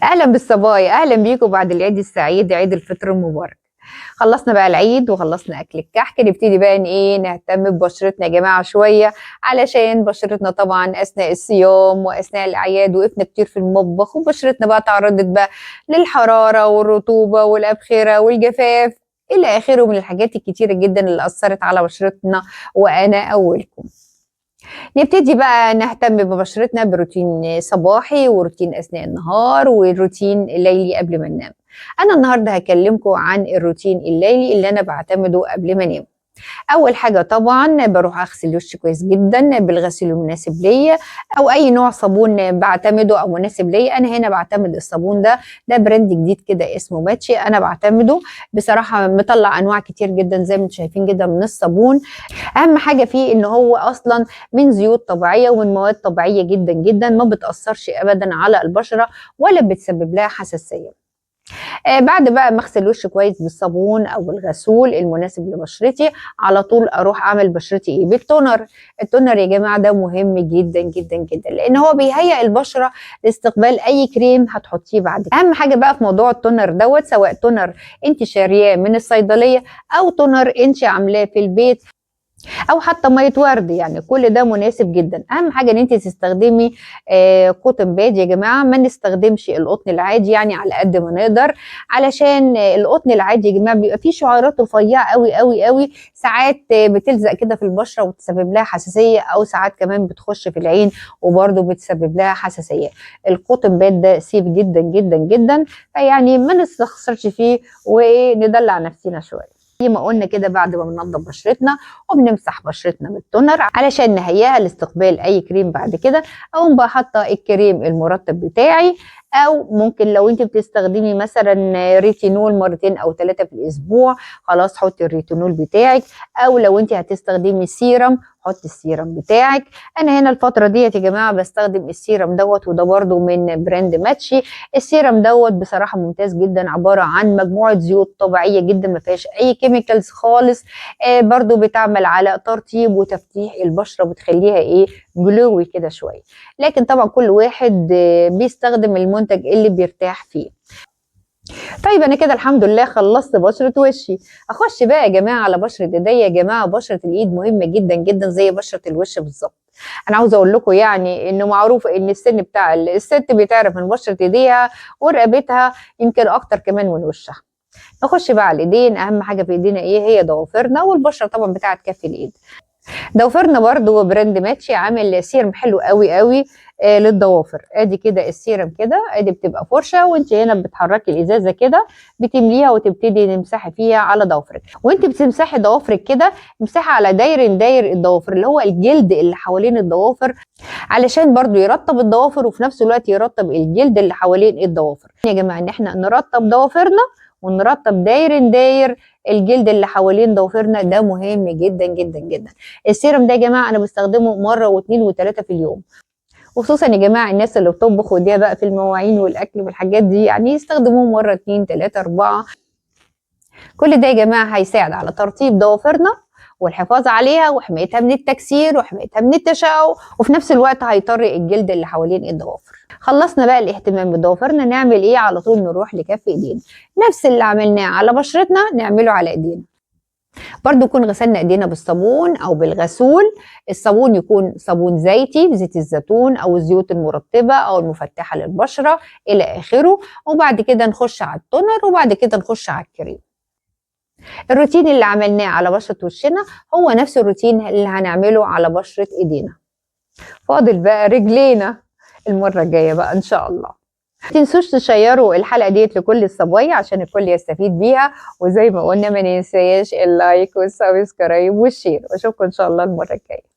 اهلا بالصبايا، اهلا بيكم بعد العيد السعيد، عيد الفطر المبارك. خلصنا بقى العيد وخلصنا اكل الكحك، نبتدي بقى نهتم ببشرتنا يا جماعه شويه، علشان بشرتنا طبعا اثناء الصيام واثناء الاعياد وقفنا كتير في المطبخ، وبشرتنا بقى تعرضت بقى للحراره والرطوبه والابخره والجفاف الى اخره من الحاجات الكتيره جدا اللي اثرت على بشرتنا، وانا اولكم. نبتدي بقى نهتم ببشرتنا بروتين صباحي وروتين أثناء النهار وروتين ليلي قبل ما ننام. أنا النهاردة هكلمكم عن الروتين الليلي اللي أنا بعتمده قبل ما أنام. اول حاجه طبعا بروح اغسل وشي كويس جدا بالغسيل المناسب ليا، او اي نوع صابون بعتمده او مناسب ليا. انا هنا بعتمد الصابون ده براند جديد كده اسمه ماتشي، انا بعتمده بصراحه، مطلع انواع كتير جدا زي ما انتم شايفين جدا من الصابون. اهم حاجه فيه ان هو اصلا من زيوت طبيعيه ومن مواد طبيعيه جدا جدا، ما بتاثرش ابدا على البشره ولا بتسبب لها حساسيه. بعد بقى ما اغسل وشي كويس بالصابون او الغسول المناسب لبشرتي، على طول اروح اعمل بشرتي ايه؟ بالتونر. التونر يا جماعه ده مهم جدا جدا جدا، لان هو بيهيئ البشره لاستقبال اي كريم هتحطيه بعد كده. اهم حاجه بقى في موضوع التونر سواء تونر انت شارياه من الصيدليه او تونر انت عاملاه في البيت او حتى ميه ورد، يعني كل ده مناسب جدا. اهم حاجه ان انت تستخدمي كوتن باد يا جماعه، ما نستخدمش القطن العادي يعني على قد ما نقدر، علشان القطن العادي يا جماعه بيبقى فيه شعيرات رفيعه قوي قوي قوي، ساعات بتلزق كده في البشره وتسبب لها حساسيه، او ساعات كمان بتخش في العين وبرده بتسبب لها حساسيه. الكوتن باد ده سيف جدا جدا جدا، فيعني ما نستخسرش فيه وندلع نفسنا شويه. زي ما قلنا كده، بعد ما بننضف بشرتنا وبنمسح بشرتنا بالتونر علشان نهيئها لاستقبال اي كريم بعد كده، اقوم بقى حاطه الكريم المرطب بتاعي، او ممكن لو انت بتستخدمي مثلا ريتينول مرتين او 3 في الاسبوع، خلاص حطي الريتينول بتاعك. او لو انت هتستخدمي سيرم، حطي السيرم بتاعك. انا هنا الفتره ديت يا جماعه بستخدم السيرم وده برده من براند ماتشي. السيرم بصراحه ممتاز جدا، عباره عن مجموعه زيوت طبيعيه جدا ما فيهاش اي كيميكالز خالص. برده بتعمل على ترطيب وتفتيح البشره، بتخليها جلوي كده شويه. لكن طبعا كل واحد بيستخدم المنتج اللي بيرتاح فيه. طيب انا كده الحمد لله خلصت بشره وشي، اخش بقى يا جماعه على بشره ايديا. يا جماعه بشره الايد مهمه جدا جدا زي بشره الوش بالظبط. انا عاوزه اقول لكم يعني انه معروف ان السن بتاع الست بيتعرف من بشره ايديها ورقبتها، يمكن اكتر كمان من وشها. نخش بقى على الايدين. اهم حاجه في ايدينا هي ضوافرنا والبشره طبعا بتاعه كف الايد. ضوافرنا برضو براند ماتشي عامل سيرم حلو قوي قوي للضوافر. ادي كده السيرم كده، ادي بتبقى فرشه، وانت هنا بتحركي الازازه كده بتمليها وتبتدي تمسحي فيها على ضوافرك. وانت بتمسحي ضوافرك كده امسحي على داير الضوافر، اللي هو الجلد اللي حوالين الضوافر، علشان برضو يرطب الضوافر وفي نفس الوقت يرطب الجلد اللي حوالين الضوافر. يا جماعه ان احنا نرطب ضوافرنا ونرطب داير الجلد اللي حوالين ضوافرنا، ده مهم جدا جدا جدا. السيرم ده يا جماعه انا بستخدمه مره واثنين وثلاثه في اليوم، وخصوصا يا جماعه الناس اللي بتطبخ وديها بقى في المواعين والاكل والحاجات دي، يعني يستخدموه مره 2 3 4. كل ده يا جماعه هيساعد على ترطيب ضوافرنا والحفاظ عليها وحمايتها من التكسير وحمايتها من التشقق، وفي نفس الوقت هيطري الجلد اللي حوالين الضوافر. خلصنا بقى الاهتمام بضوافرنا، نعمل ايه؟ على طول نروح لكف ايدينا. نفس اللي عملناه على بشرتنا نعمله على ايدينا. برضو نكون غسلنا ايدينا بالصابون او بالغسول. الصابون يكون صابون زيتي بزيت الزيتون او الزيوت المرطبه او المفتحه للبشره الى اخره. وبعد كده نخش على التونر، وبعد كده نخش على الكريم. الروتين اللي عملناه على بشرة وشنا هو نفس الروتين اللي هنعمله على بشرة ايدينا. فاضل بقى رجلينا المرة الجاية بقى ان شاء الله. ما تنسوش تشيروا الحلقة ديت لكل الصبايا عشان الكل يستفيد بيها، وزي ما قلنا ما ننساش اللايك والسبسكرايب والشير، واشوفكم ان شاء الله المرة الجاية.